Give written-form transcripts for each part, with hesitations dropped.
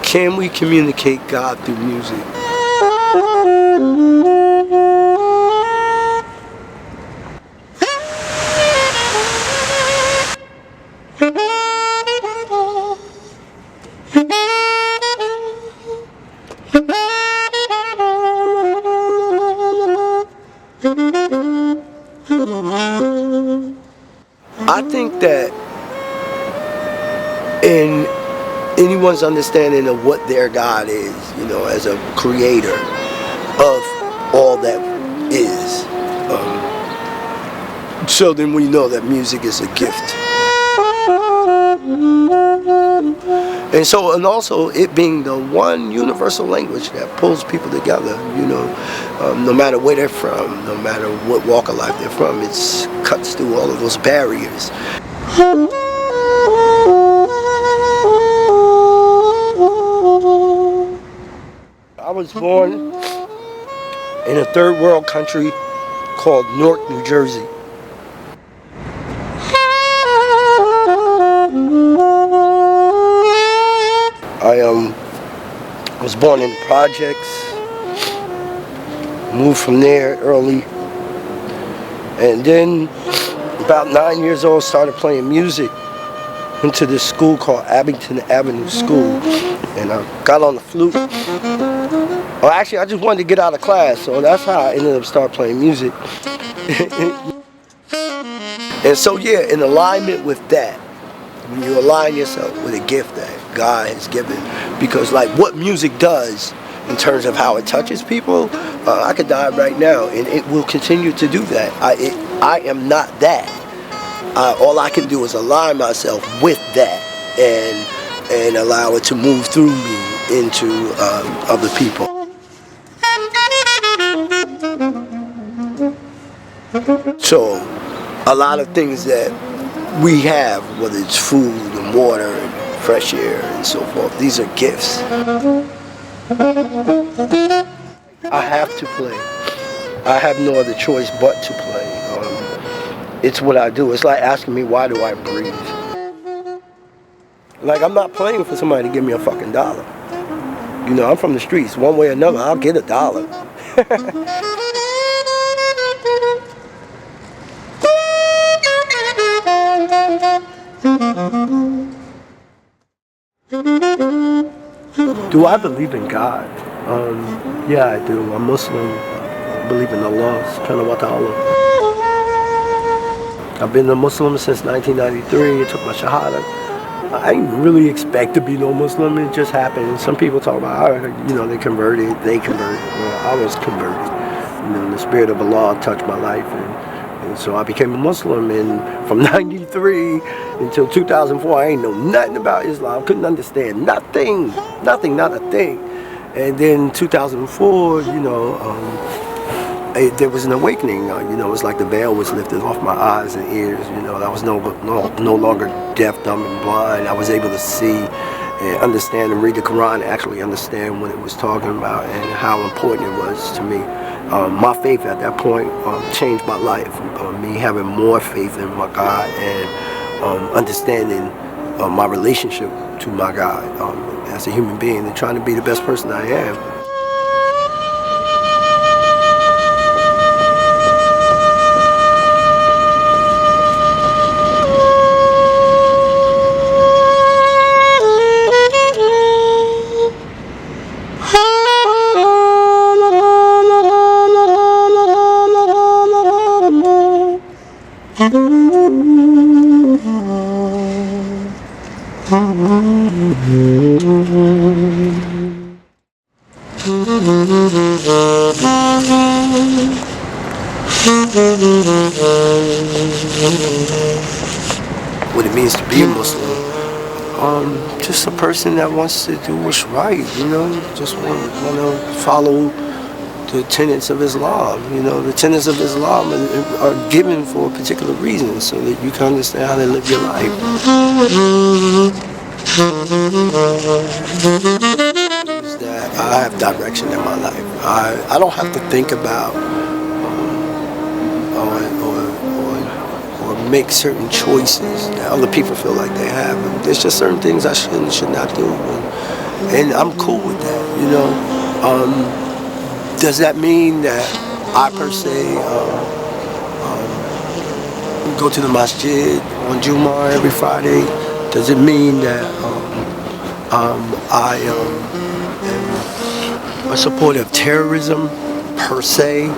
Can we communicate God through music? I think that in anyone's understanding of what their God is, as a creator of all that is, so then we know that music is a gift. And also it being the one universal language that pulls people together, no matter where they're from, no matter what walk of life they're from, it cuts through all of those barriers. I was born in a third world country called Newark, New Jersey. I was born in the projects, moved from there early, and then about 9 years old started playing music. Went to this school called Abington Avenue School, and I got on the flute. Oh, actually, I just wanted to get out of class, so that's how I ended up start playing music. And so yeah, in alignment with that, when you align yourself with a gift that God has given, because like what music does in terms of how it touches people, I could die right now and it will continue to do that. I am not that. All I can do is align myself with that and allow it to move through me into other people. So a lot of things that we have, whether it's food and water and fresh air and so forth, these are gifts. I have to play. I have no other choice but to play. It's what I do. It's like asking me, why do I breathe? Like, I'm not playing for somebody to give me a fucking dollar. I'm from the streets. One way or another, I'll get $1. Do I believe in God? Yeah, I do. I'm Muslim. I believe in Allah, subhanahu wa ta'ala. I've been a Muslim since 1993. I took my Shahada. I didn't really expect to be no Muslim. It just happened. Some people talk about, they converted. Well, I was converted. The spirit of Allah touched my life, and so I became a Muslim. And from 93 until 2004, I ain't know nothing about Islam. Couldn't understand nothing, not a thing. And then 2004, there was an awakening. It was like the veil was lifted off my eyes and ears. I was no longer deaf, dumb, and blind. I was able to see and understand and read the Quran and actually understand what it was talking about and how important it was to me. My faith at that point changed my life. Me having more faith in my God and understanding my relationship to my God as a human being and trying to be the best person I am. What it means to be a Muslim, just a person that wants to do what's right, just want to follow the tenets of Islam. The tenets of Islam are given for a particular reason, so that you can understand how to live your life. Is that I have direction in my life. I don't have to think about or make certain choices that other people feel like they have. And there's just certain things I should not do. And I'm cool with that, you know. Does that mean that I per se go to the masjid on Jumu'ah every Friday? Does it mean that I am a supporter of terrorism per se?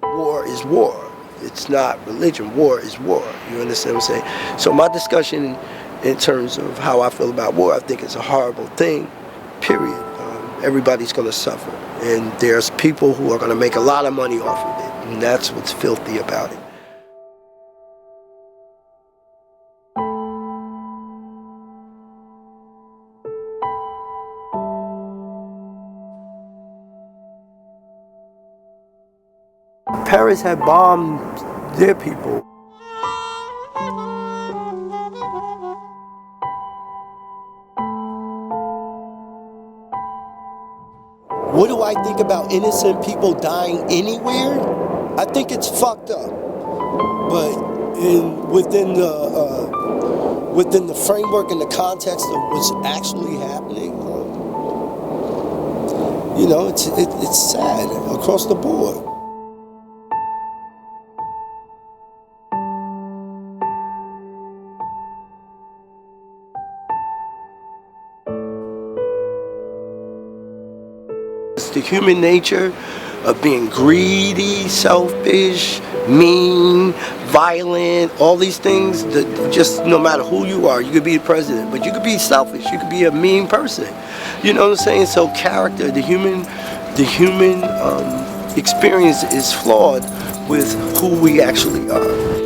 War is war. It's not religion. War is war. You understand what I'm saying? So my discussion in terms of how I feel about war, I think it's a horrible thing, period. Everybody's going to suffer. And there's people who are going to make a lot of money off of it. And that's what's filthy about it. Paris had bombed their people. What do I think about innocent people dying anywhere? I think it's fucked up. But within the framework and the context of what's actually happening, you know, it's sad across the board. It's the human nature of being greedy, selfish, mean, violent, all these things that just no matter who you are, you could be the president, but you could be selfish, you could be a mean person. You know what I'm saying? So character, the human experience is flawed with who we actually are.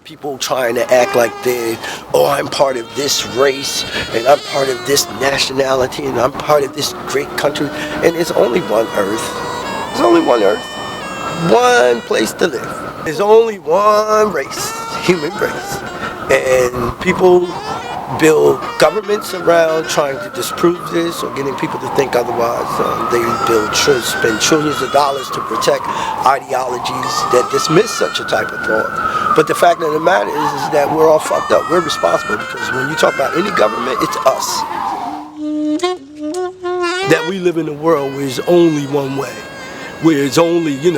People trying to act like I'm part of this race, and I'm part of this nationality, and I'm part of this great country, and it's only one earth. There's only one earth, one place to live. There's only one race, human race, and people build governments around trying to disprove this or getting people to think otherwise. They spend trillions of dollars to protect ideologies that dismiss such a type of thought. But the fact of the matter is that we're all fucked up. We're responsible, because when you talk about any government, it's us. That we live in a world where there's only one way, where it's only, when,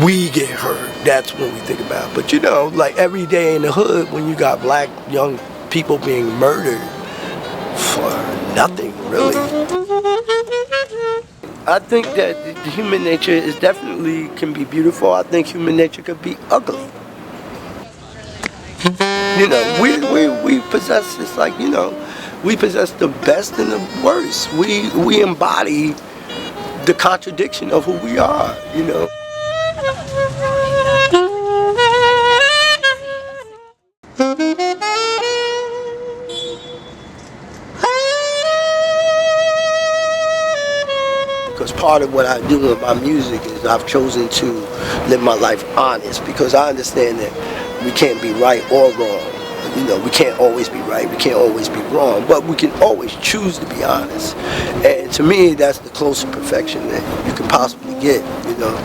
we get hurt, that's when we think about it. But like every day in the hood, when you got black young people being murdered for nothing, really. I think that the human nature is definitely can be beautiful. I think human nature could be ugly. You know, we possess, it's like, you know, we possess the best and the worst. We embody the contradiction of who we are, you know. Because part of what I do with my music is I've chosen to live my life honest, because I understand that we can't be right or wrong. You know, we can't always be right, we can't always be wrong, but we can always choose to be honest. And to me, that's the closest perfection that you can possibly get, you know.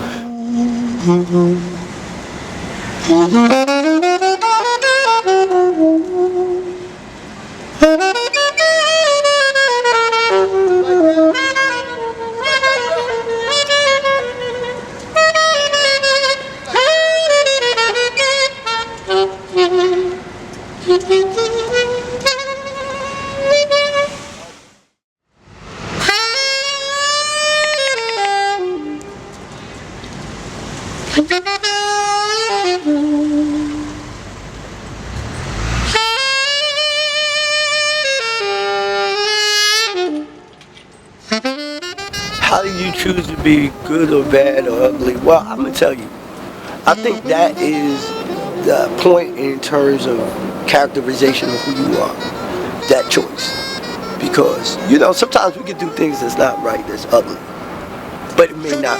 How do you choose to be good or bad or ugly? Well, I'm going to tell you. I think that is the point in terms of characterization of who you are. That choice. Because, you know, sometimes we can do things that's not right, that's ugly. But it may not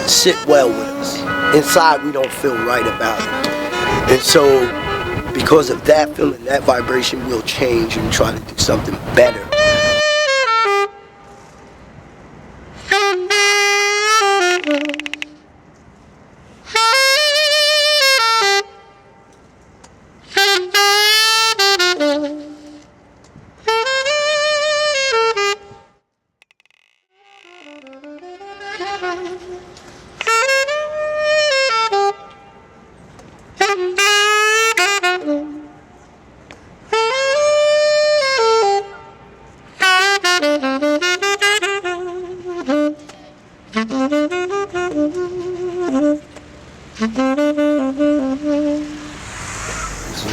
sit well with us. Inside, we don't feel right about it. And so, because of that feeling, that vibration, we'll change and try to do something better.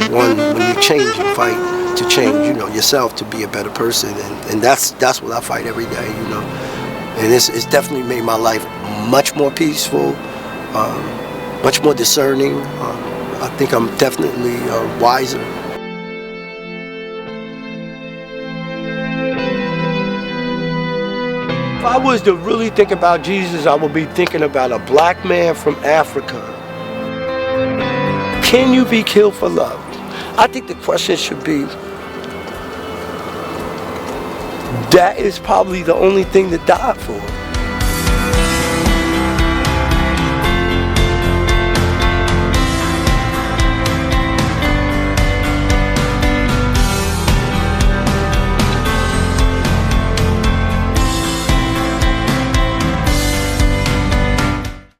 When you change, you fight to change, you know, yourself to be a better person, and that's what I fight every day, you know. And it's definitely made my life much more peaceful, much more discerning. I think I'm definitely wiser. If I was to really think about Jesus, I would be thinking about a black man from Africa. Can you be killed for love? I think the question should be, that is probably the only thing to die for.